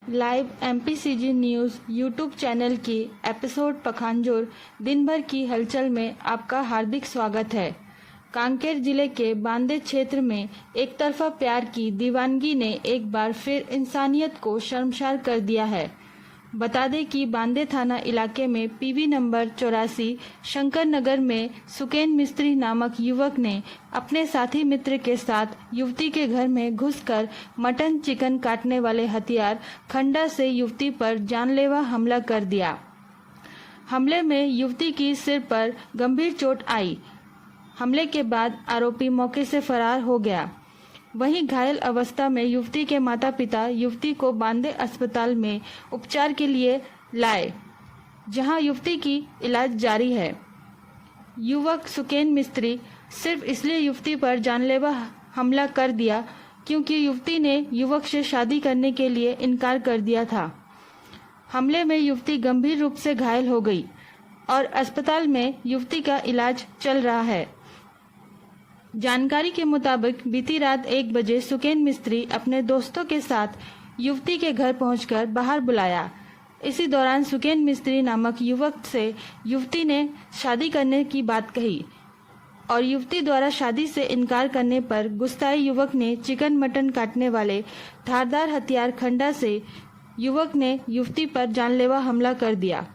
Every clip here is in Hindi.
Live MPCG news YouTube channel की एपिसोड पखानजोर दिन भर की हलचल में आपका हार्दिक स्वागत है। कांकेर जिले के बांदे क्षेत्र में एक तरफा प्यार की दीवानगी ने एक बार फिर इंसानियत को शर्मसार कर दिया है। बता दें कि बांदे थाना इलाके में पीवी नंबर 84 शंकर नगर में सुकेन मिस्त्री नामक युवक ने अपने साथी मित्र के साथ युवती के घर में घुसकर मटन चिकन काटने वाले हथियार खंडा से युवती पर जानलेवा हमला कर दिया। हमले में युवती की सिर पर गंभीर चोट आई। हमले के बाद आरोपी मौके से फरार हो गया। वहीं घायल अवस्था में युवती के माता पिता युवती को बांदे अस्पताल में उपचार के लिए लाए, जहां युवती की इलाज जारी है। युवक सुकेन मिस्त्री सिर्फ इसलिए युवती पर जानलेवा हमला कर दिया क्योंकि युवती ने युवक से शादी करने के लिए इनकार कर दिया था। हमले में युवती गंभीर रूप से घायल हो गई और अस्पताल में युवती का इलाज चल रहा है। जानकारी के मुताबिक बीती रात 1 बजे सुकेन मिस्त्री अपने दोस्तों के साथ युवती के घर पहुंचकर बाहर बुलाया। इसी दौरान सुकेन मिस्त्री नामक युवक से युवती ने शादी करने की बात कही और युवती द्वारा शादी से इनकार करने पर गुस्साए युवक ने चिकन मटन काटने वाले धारदार हथियार खंडा से युवक ने युवती पर जानलेवा हमला कर दिया।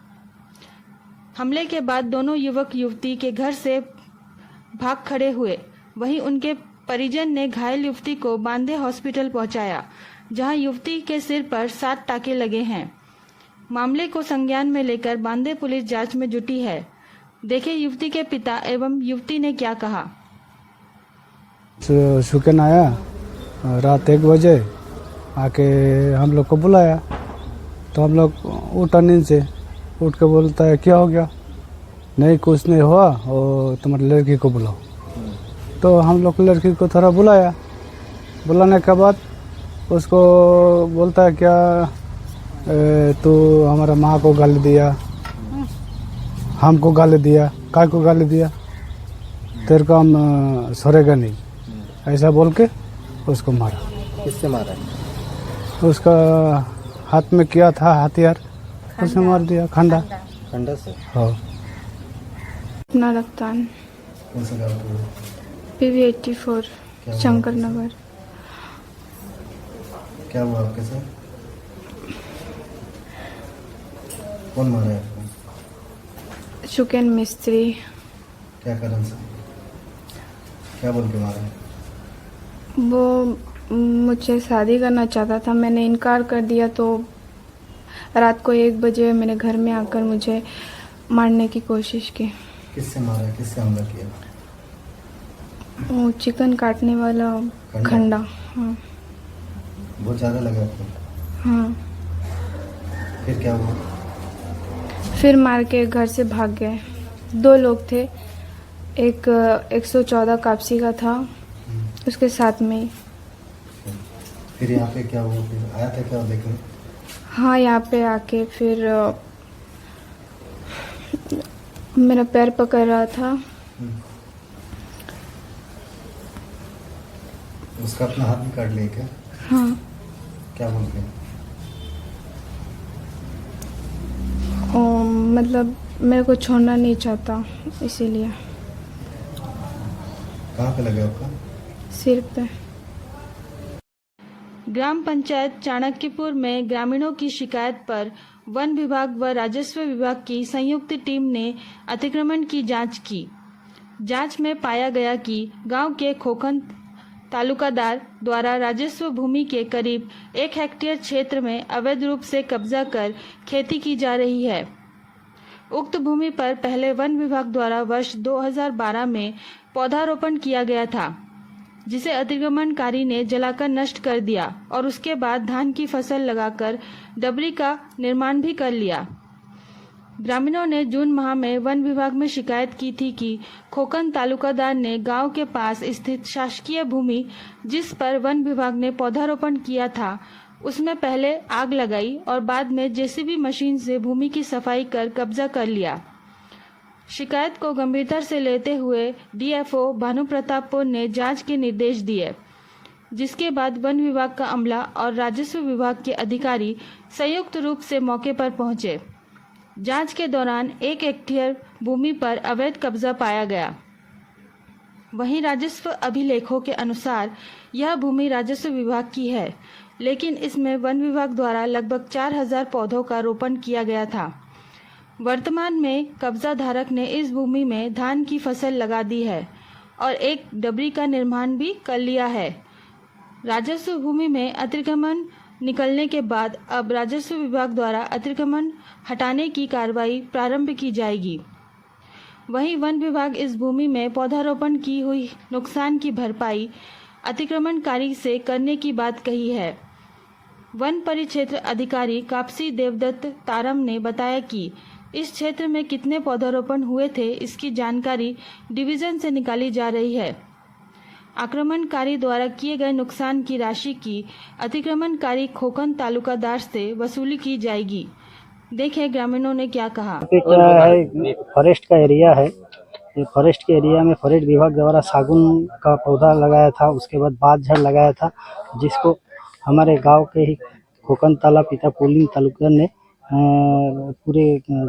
हमले के बाद दोनों युवक युवती के घर से भाग खड़े हुए। वहीं उनके परिजन ने घायल युवती को बांदे हॉस्पिटल पहुंचाया, जहां युवती के सिर पर 7 टाके लगे हैं। मामले को संज्ञान में लेकर बांदे पुलिस जांच में जुटी है। देखें युवती के पिता एवं युवती ने क्या कहा। सुकेन आया रात 1 बजे आके हम लोग को बुलाया, तो हम लोग उठा नींद से, उठ के बोलता है क्या हो गया। नहीं कुछ नहीं हुआ, और तुम्हारी लड़की को बुलाओ। तो हम लोग लड़की को थोड़ा बुलाया। बुलाने के बाद उसको बोलता है क्या तू हमारा माँ को गाली दिया, हमको गाली दिया, काय को गाली दिया, तेरे को हम सरेगा नहीं, ऐसा बोल के उसको मारा। किससे मारा? उसका हाथ में किया था हथियार, उसने मार दिया खंडा से। हाँ। अपना रफ्तान पीवी 84 शंकर नगर। क्या हुआ आपके साथ? कौन मारा है आपको? सुकेन मिस्त्री। क्या कारण से? क्या बोल के मारा? वो मुझसे शादी करना चाहता था, मैंने इनकार कर दिया, तो रात को 1 बजे मेरे घर में आकर मुझे मारने की कोशिश की। किससे मारा? किससे हमला किया? वो चिकन काटने वाला खंडा। हाँ। बहुत ज़्यादा लगा आपको? हाँ। फिर क्या हुआ? फिर मार के घर से भाग गए। 2 लोग थे, एक 114 कापसी का था, उसके साथ में ही। फिर यहाँ पे क्या हुआ? फिर आया था क्या देखने? हाँ, यहाँ पे आके फिर मेरा पैर पकड़ रहा था। उसका अपना हाथ भी काट लिया क्या? हाँ। क्या बोल के? मतलब मेरे को छोड़ना नहीं चाहता, इसीलिए। कहाँ पे लगा आपका? सिर पे। ग्राम पंचायत चाणक्यपुर में ग्रामीणों की शिकायत पर वन विभाग व राजस्व विभाग की संयुक्त टीम ने अतिक्रमण की जांच की। जांच में पाया गया कि गांव के खोखन तालुकादार द्वारा राजस्व भूमि के करीब 1 हेक्टेयर क्षेत्र में अवैध रूप से कब्जा कर खेती की जा रही है। उक्त भूमि पर पहले वन विभाग द्वारा वर्ष 2012 में पौधारोपण किया गया था, जिसे अतिक्रमणकारी ने जलाकर नष्ट कर दिया और उसके बाद धान की फसल लगाकर डबरी का निर्माण भी कर लिया। ग्रामीणों ने जून माह में वन विभाग में शिकायत की थी कि खोखन तालुकादार ने गांव के पास स्थित शासकीय भूमि जिस पर वन विभाग ने पौधारोपण किया था, उसमें पहले आग लगाई और बाद में जेसीबी मशीन से भूमि की सफाई कर कब्जा कर लिया। शिकायत को गंभीरता से लेते हुए डीएफओ भानु प्रतापपुर ने जांच के निर्देश दिए। जिसके बाद वन विभाग का अमला और राजस्व विभाग के अधिकारी संयुक्त रूप से मौके पर पहुंचे। जांच के दौरान 1 हेक्टेयर भूमि पर अवैध कब्जा पाया गया। वहीं राजस्व अभिलेखों के अनुसार यह भूमि राजस्व विभाग की है, लेकिन इसमें वन विभाग द्वारा लगभग 4000 पौधों का रोपण किया गया था। वर्तमान में कब्जा धारक ने इस भूमि में धान की फसल लगा दी है और एक डबरी का निर्माण भी कर लिया है। राजस्व भूमि में अतिक्रमण निकलने के बाद अब राजस्व विभाग द्वारा अतिक्रमण हटाने की कार्रवाई प्रारंभ की जाएगी। वहीं वन विभाग इस भूमि में पौधारोपण की हुई नुकसान की भरपाई अतिक्रमणकारी से करने की बात कही है। वन परिक्षेत्र अधिकारी कापसी देवदत्त तारम ने बताया कि इस क्षेत्र में कितने पौधारोपण हुए थे, इसकी जानकारी डिवीजन से निकाली जा रही है। आक्रमणकारी द्वारा किए गए नुकसान की राशि की अतिक्रमणकारी खोखन तालुकादार से वसूली की जाएगी। देखें ग्रामीणों ने क्या कहा। क्या है, फॉरेस्ट का एरिया है। ये फॉरेस्ट के एरिया में फॉरेस्ट विभाग द्वारा सागुन का पौधा लगाया था, उसके बाद बाँझ लगाया था, जिसको हमारे गांव के ही खोखन ताला पिता पुलिंग तालुका ने पूरे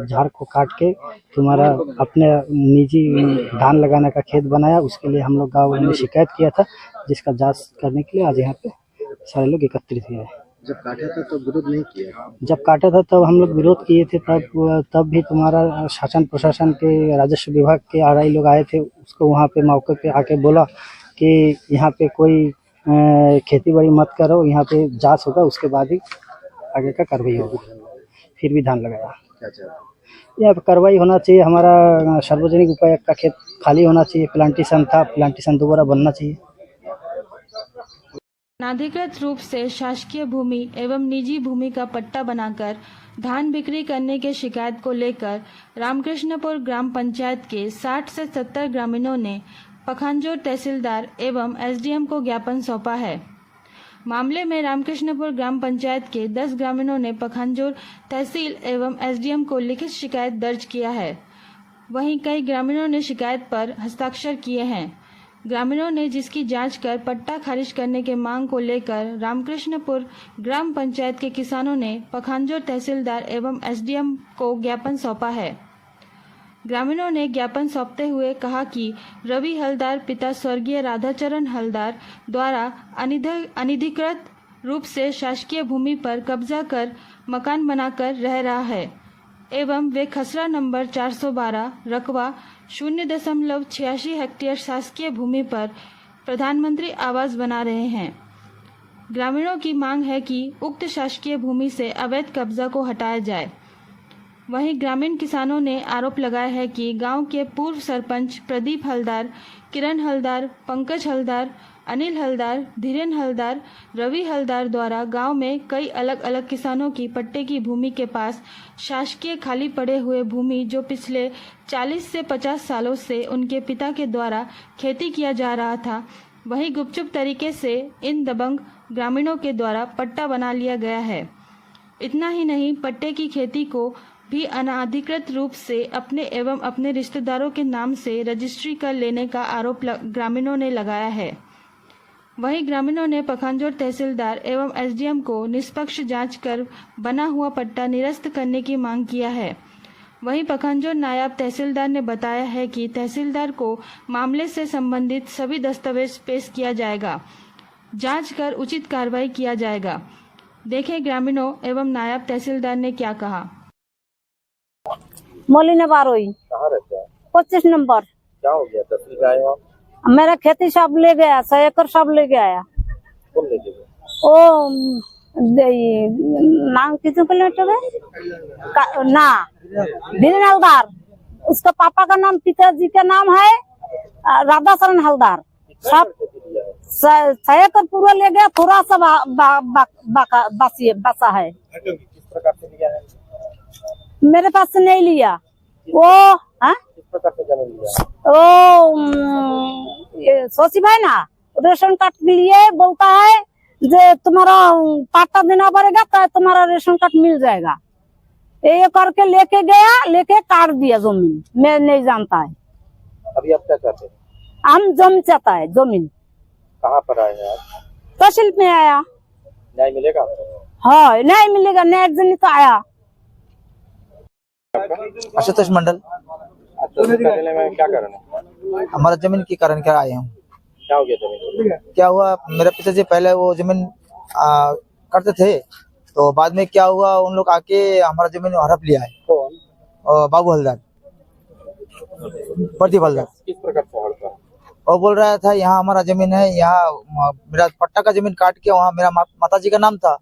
झाड़ को काट के तुम्हारा अपने निजी धान लगाने का खेत बनाया। उसके लिए हम लोग गाँव में शिकायत किया था, जिसका जांच करने के लिए आज यहाँ पे सारे लोग एकत्रित हुए हैं। जब काटा था तो विरोध नहीं किया? जब काटा था तब हम लोग विरोध किए थे, तब भी तुम्हारा शासन प्रशासन के राजस्व विभाग के आरआई लोग आए थे। उसको वहाँ पे मौके पे आके बोला कि यहाँ पे कोई खेती बाड़ी मत करो, यहाँ पे जांच होगा, उसके बाद ही आगे का कार्रवाई होगी। फिर भी धान लगाया। क्या चाहते? यहाँ पे कार्रवाई होना चाहिए। हमारा सार्वजनिक उपायुक्त का खेत खाली होना चाहिए। प्लांटेशन था, प्लांटेशन दोबारा बनना चाहिए। अनाधिकृत रूप से शासकीय भूमि एवं निजी भूमि का पट्टा बनाकर धान बिक्री करने के शिकायत को लेकर रामकृष्णपुर ग्राम पंचायत के 60 से 70 ग्रामीणों ने पखांजोर तहसीलदार एवं एसडीएम को ज्ञापन सौंपा है। मामले में रामकृष्णपुर ग्राम पंचायत के 10 ग्रामीणों ने पखांजोर तहसील एवं एसडीएम को लिखित शिकायत दर्ज किया है। वहीं कई ग्रामीणों ने शिकायत पर हस्ताक्षर किए हैं। ग्रामीणों ने जिसकी जांच कर पट्टा खारिज करने के मांग को लेकर रामकृष्णपुर ग्राम पंचायत के किसानों ने पखांजोर तहसीलदार एवं एसडीएम को ज्ञापन सौंपा है। ग्रामीणों ने ज्ञापन सौंपते हुए कहा कि रवि हलदार पिता स्वर्गीय राधाचरण हलदार द्वारा अनधिकृत रूप से शासकीय भूमि पर कब्जा कर मकान बनाकर रह रहा है एवं वे खसरा नंबर 412 रकबा 0.86 हेक्टेयर शासकीय भूमि पर प्रधानमंत्री आवास बना रहे हैं। ग्रामीणों की मांग है कि उक्त शासकीय भूमि से अवैध कब्जा को हटाया जाए। वहीं ग्रामीण किसानों ने आरोप लगाया है कि गांव के पूर्व सरपंच प्रदीप हलदार, किरण हलदार, पंकज हलदार, अनिल हलदार, धीरेन हलदार, रवि हलदार द्वारा गांव में कई अलग अलग किसानों की पट्टे की भूमि के पास शासकीय खाली पड़े हुए भूमि जो पिछले 40 से 50 सालों से उनके पिता के द्वारा खेती किया जा रहा था, वहीं गुपचुप तरीके से इन दबंग ग्रामीणों के द्वारा पट्टा बना लिया गया है। इतना ही नहीं, पट्टे की खेती को भी अनाधिकृत रूप से अपने एवं अपने रिश्तेदारों के नाम से रजिस्ट्री कर लेने का आरोप ग्रामीणों ने लगाया है। वहीं ग्रामीणों ने पखांजोर तहसीलदार एवं एसडीएम को निष्पक्ष जांच कर बना हुआ पट्टा निरस्त करने की मांग किया है। वहीं पखांजोर नायब तहसीलदार ने बताया है कि तहसीलदार को मामले से संबंधित सभी दस्तावेज पेश किया जाएगा, जांच कर उचित कार्रवाई किया जाएगा। देखें ग्रामीणों एवं नायब तहसीलदार ने क्या कहा। मोलिना बारोई। कहाँ रहते हैं? 25 नंबर। क्या हो गया? तहसील गए हो आप? मेरा खेती सब ले गया, 100 एकड़ सब ले गया। कौन ले गए? ओ नाम कितने किलोमीटर है ना, धीरेन हलदार, उसका पापा का नाम, पिताजी का नाम है राधाचरण हलदार। सब 100 एकड़ पूरा ले गया, थोड़ा सा बसा है। किस प्रकार से लिया है? मेरे पास से नहीं लिया वो। किस प्रकार से जमीन लिया? सोची भाई ना रेशन कार्ड के लिए बोलता है जे तुम्हारा पट्टा देना पड़ेगा तो तुम्हारा रेशन कार्ड मिल जाएगा। ये करके लेके गया, लेके काट दिया जमीन। मैं नहीं जानता है। अभी आप क्या चाहते हैं? हम जमीन चाहता है। जमीन कहाँ पर आए हैं आप? तहसील में आया। न्याय मिलेगा? हाँ नहीं मिलेगा, न्याय दिन तो आया। आशुतोष मंडल। कार्यालय में क्या कारण है? हमारा जमीन के कारण क्या आए हम। क्या हो गया जमीन? क्या हुआ, मेरे पिताजी पहले वो जमीन करते थे, तो बाद में क्या हुआ, उन लोग आके हमारा जमीन हड़प लिया है। कौन? बाबू हलदार, प्रदीप हलदार। किस प्रकार से हड़पा? और बोल रहा था यहाँ हमारा जमीन है, यहाँ मेरा पट्टा का जमीन काट के वहाँ मेरा माताजी का नाम था,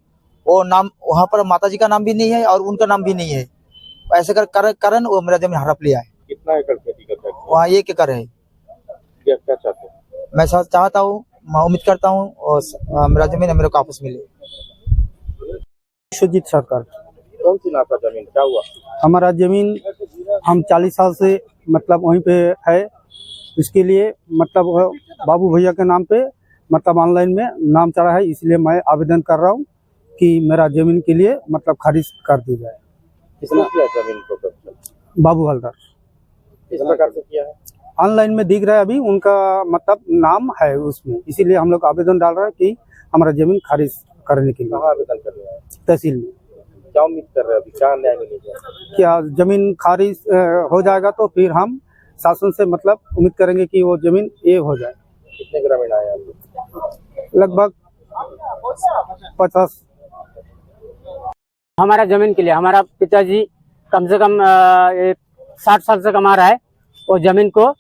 वो नाम वहाँ पर माताजी का नाम भी नहीं है और उनका नाम भी नहीं है। ऐसे कारण वो मेरा जमीन हड़प लिया है। कितना एकड़ खेती करता है? वहाँ 1 एकड़ है। क्या चाहते हैं? मैं चाहता हूँ, मैं उम्मीद करता हूँ और मेरा जमीन है मेरे को वापस मिले। विश्वजीत सरकार। कौन सी नाप का जमीन, क्या हुआ? हमारा जमीन हम 40 साल से मतलब वहीं पे है, इसके लिए मतलब बाबू भैया के नाम पे मतलब ऑनलाइन में नाम चढ़ा है, इसलिए मैं आवेदन कर रहा हूँ कि मेरा जमीन के लिए मतलब खारिज कर दी जाए। किसने किया जमीन को कब्जा? बाबू हलदार। किस प्रकार से किया है? ऑनलाइन में दिख रहा है, अभी उनका मतलब नाम है उसमें, इसीलिए हम लोग आवेदन डाल रहे हैं कि हमारा जमीन खारिज करने के लिए। कहाँ आवेदन कर रहे हैं? तहसील में। क्या उम्मीद कर रहे हैं, अभी क्या न्याय मिलेगा? क्या जमीन खारिज हो जाएगा तो फिर हम शासन से मतलब उम्मीद करेंगे कि वो जमीन ये हो जाए। कितने ग्रामीण आए आप? लगभग 50। हमारा जमीन के लिए हमारा पिताजी कम से कम 60 साल से कमा रहा है। वो जमीन को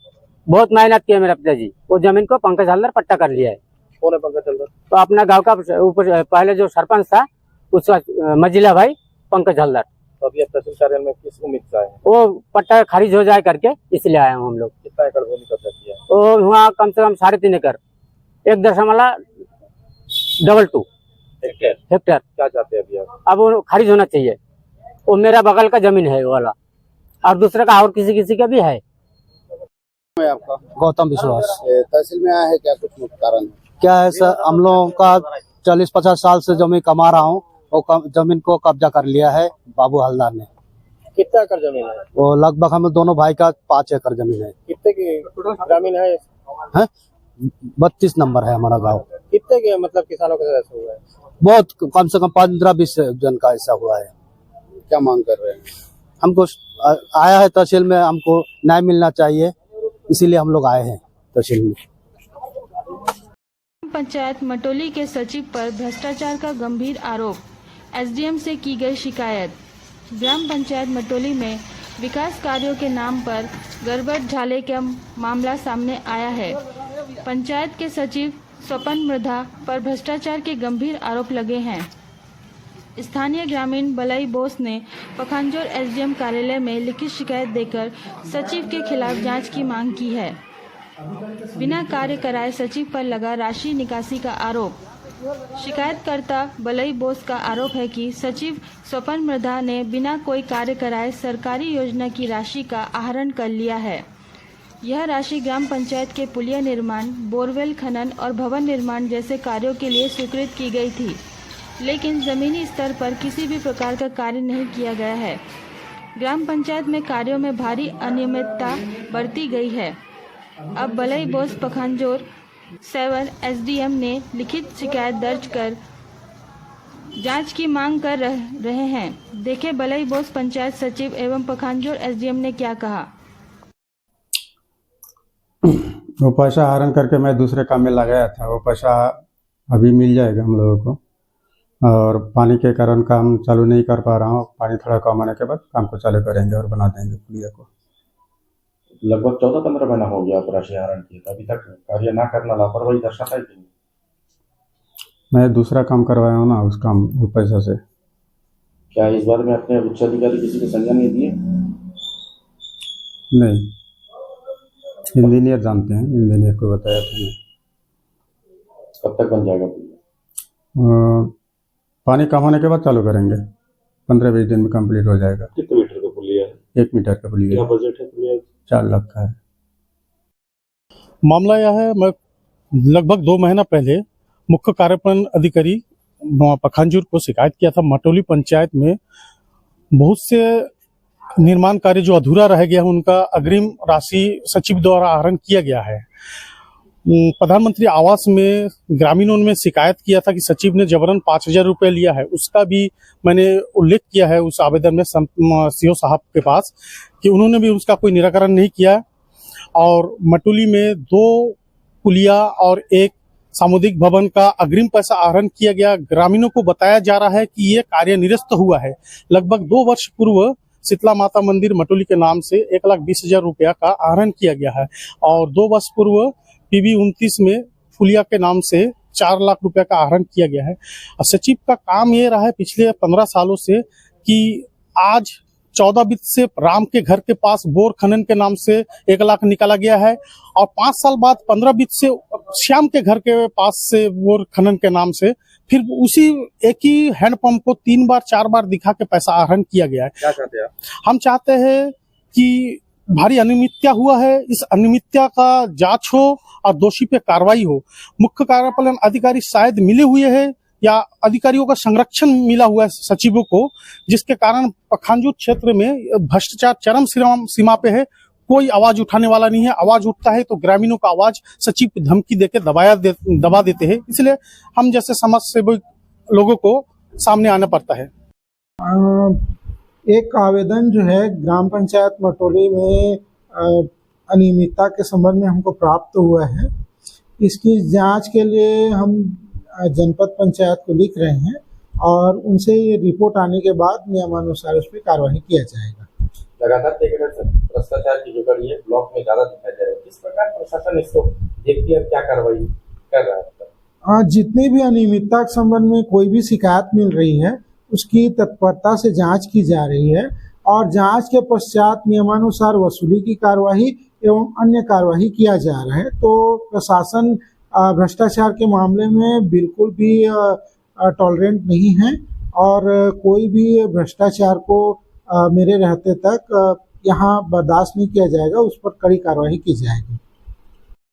बहुत मेहनत की है मेरा पिताजी। वो जमीन को पंकज हलदार पट्टा कर लिया है। कौन है पंकज हलदार? तो अपना गांव का ऊपर पहले जो सरपंच था उसका मजिला भाई पंकज हलदार। तो अभी तहसील कार्यालय में किस उम्मीद से आए हैं? वो पट्टा खारिज हो जाए करके इसलिए आए हैं हम लोग। कितना एकड़ भूमि कब्जा किया? तो वहाँ कम से कम 3.5 एकड़ 1.22 हेक्टेयर। क्या चाहते हैं अभी आप? अब वो खारिज होना चाहिए। वो मेरा बगल का जमीन है वाला, और दूसरे का और किसी का भी है। आपका गौतम विश्वास। तहसील में आया है, क्या कुछ मुख्य कारण? क्या है सर, हम लोगों का 40-50 साल से जमीन कमा रहा हूँ, वो जमीन को कब्जा कर लिया है बाबू हलदार ने। कितना एकड़ जमीन है? वो लगभग हम दोनों भाई का 5 एकड़ जमीन है। कितने की ग्रामीण है? 32 नंबर है हमारा गांव। कितने के मतलब किसानों के साथ ऐसा हुआ है? बहुत कम से कम 15-20 जन का ऐसा हुआ है। क्या मांग कर रहे हैं? हमको आया है तहसील में, हमको न्याय मिलना चाहिए, इसीलिए हम लोग आए हैं तहसील में। पंचायत मटोली के सचिव पर भ्रष्टाचार का गंभीर आरोप, एसडीएम से की गई शिकायत। ग्राम पंचायत मटोली में विकास कार्यों के नाम पर गड़बड़ झाले का मामला सामने आया है। पंचायत के सचिव स्वपन मृधा पर भ्रष्टाचार के गंभीर आरोप लगे हैं। स्थानीय ग्रामीण बलई बोस ने पखांजोर एसडीएम कार्यालय में लिखित शिकायत देकर सचिव के खिलाफ जांच की मांग की है। बिना कार्य कराए सचिव पर लगा राशि निकासी का आरोप। शिकायतकर्ता बलई बोस का आरोप है कि सचिव स्वपन मृधा ने बिना कोई कार्य कराए सरकारी योजना की राशि का आहरण कर लिया है। यह राशि ग्राम पंचायत के पुलिया निर्माण, बोरवेल खनन और भवन निर्माण जैसे कार्यों के लिए स्वीकृत की गई थी, लेकिन जमीनी स्तर पर किसी भी प्रकार का कार्य नहीं किया गया है। ग्राम पंचायत में कार्यों में भारी अनियमितता बरती गई है। अब बलई बोस पखांजोर 7 एसडीएम ने लिखित शिकायत दर्ज कर जांच की मांग कर रहे हैं। देखे बलई बोस पंचायत सचिव एवं पखांजोर एसडीएम ने क्या कहा। वो पैसा आहरण करके मैं दूसरे काम में लगाया था, वो पैसा अभी मिल जाएगा हम लोगों को। और पानी के कारण काम चालू नहीं कर पा रहा हूँ, पानी थोड़ा कम आने के बाद काम को चालू करेंगे और बना देंगे पुलिया को। लगभग 14-15 महीना हो गया राशि आहरण किए, अभी तक कार्य ना करना लापरवाही दर्शाता है कि? मैं दूसरा काम करवाया हूँ ना उस काम वो पैसा से। क्या इस बारे में अपने उच्च अधिकारी किसी को संज्ञान नहीं दिए? नहीं, इंजीनियर जानते हैं, इंजीनियर को बताया था मैं। कब तक बन जाएगा पुलिया? पानी कम होने के बाद चालू करेंगे, 15-20 दिन में कंप्लीट हो जाएगा। कितने मीटर का पुलिया है? 1 मीटर का पुलिया। क्या बजट है पुलिया? 4 लाख का है। मामला यह है, मैं लगभग 2 महीना पहले मुख्य कार्यपालन अधिकारी पखांजूर को शिकायत किया था। मटोली पंचायत में बहुत से निर्माण कार्य जो अधूरा रह गया है, उनका अग्रिम राशि सचिव द्वारा आहरण किया गया है। प्रधानमंत्री आवास में ग्रामीणों ने शिकायत किया था कि सचिव ने जबरन 5,000 रुपये लिया है। उसका भी मैंने उल्लेख किया है उस आवेदन में सीओ साहब के पास कि उन्होंने भी उसका कोई निराकरण नहीं किया। और मटोली में 2 पुलिया और 1 सामुदायिक भवन का अग्रिम पैसा आहरण किया गया। ग्रामीणों को बताया जा रहा है कि ये कार्य निरस्त हुआ है। लगभग 2 वर्ष पूर्व शीतला माता मंदिर मटोली के नाम से 1,20,000 रुपया का आहरण किया गया है और 2 वर्ष पूर्व PB 29 में फुलिया के नाम से 4 लाख रुपया का आहरण किया गया है। सचिव का काम ये रहा है पिछले 15 सालों से कि आज 14 वित्त से राम के घर के पास बोर खनन के नाम से 1 लाख निकाला गया है और 5 साल बाद 15 वित्त से श्याम के घर के पास से बोर खनन के नाम से फिर उसी एक ही हैंडपंप को 3 बार 4 बार दिखा के पैसा आहरण किया गया है। क्या चाहते हैं? हम चाहते हैं कि भारी अनियमितता हुआ है, इस अनियमितता का जांच हो और दोषी पे कार्रवाई हो। मुख्य कार्यपालन अधिकारी शायद मिले हुए हैं या अधिकारियों का संरक्षण मिला हुआ है सचिवों को, जिसके कारण पखांजूर क्षेत्र में भ्रष्टाचार चरम सीमा पे है। कोई आवाज उठाने वाला नहीं है। आवाज उठता है तो ग्रामीणों का आवाज सचिव की धमकी देके दबा देते हैं। इसलिए हम जैसे समाज सेवी लोगों को सामने आना पड़ता है। एक आवेदन जो है ग्राम पंचायत मटोली में अनियमितता के संबंध में हमको प्राप्त हुआ है। इसकी जांच के लिए हम जनपद पंचायत को लिख रहे हैं और उनसे ये रिपोर्ट आने के बाद नियमानुसार उस पर कार्रवाई किया जाएगा। लगातार देख रहे हैं भ्रष्टाचार की जो कड़ी है ब्लॉक में ज्यादा दिखाई दे रहा है। किस प्रकार प्रशासन इसको देखती है, क्या कार्रवाई कर रहा है? जितनी भी अनियमितता के संबंध में कोई भी शिकायत मिल रही है उसकी तत्परता से जांच की जा रही है और जांच के पश्चात नियमानुसार वसूली की कार्यवाही एवं अन्य कार्यवाही किया जा रहा है। तो प्रशासन भ्रष्टाचार के मामले में बिल्कुल भी टॉलरेंट नहीं है और कोई भी भ्रष्टाचार को मेरे रहते तक यहाँ बर्दाश्त नहीं किया जाएगा, उस पर कड़ी कार्रवाई की जाएगी।